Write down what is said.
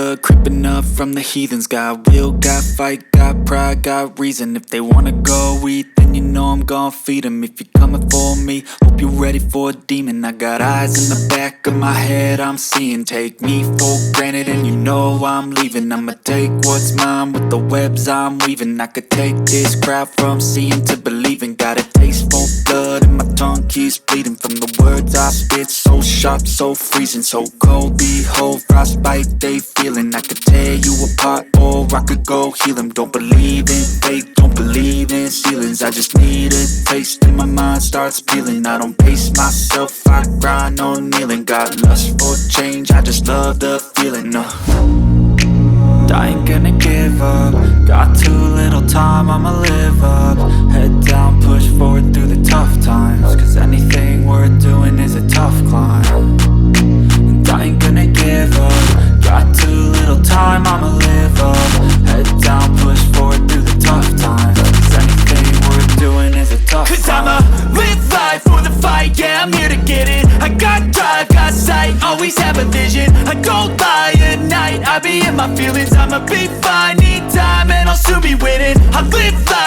blood creeping up from the heathens. Got will, got fight, got pride, got reason. If they wanna go eat, then you know I'm gon' feed them. If you're coming for me, hope you're ready for a demon. I got eyes in the back of my head, I'm seeing. Take me for granted and you know I'm leaving. I'ma take what's mine with the webs I'm weaving. I could take this crowd from seeing to believing. Got a taste for blood and my tongue keeps bleeding from the words I spit. So sharp, so freezing, so cold. Behold, frostbite they feeling. I could tear you apart or I could go heal them. Don't believe in fate, don't believe in ceilings. I just need a taste and my mind starts peeling. I don't pace myself, I grind on kneeling. Got lust for change, I just love the feeling. I ain't gonna give up. Got too little time, I'ma live up. Head down, push forward through the tough times. Cause anything worth doing is a tough climb. And I ain't gonna give up. Got too little time, I'ma live up. Head down, push forward through the tough times. Cause anything worth doing is a tough climb. Cause I'ma live life for the fight, yeah, I'm here to get it. I got drive, got sight, always have a vision. I don't lie at night, I be in my feelings. I'ma be fine, need time, and I'll soon be winning. I live life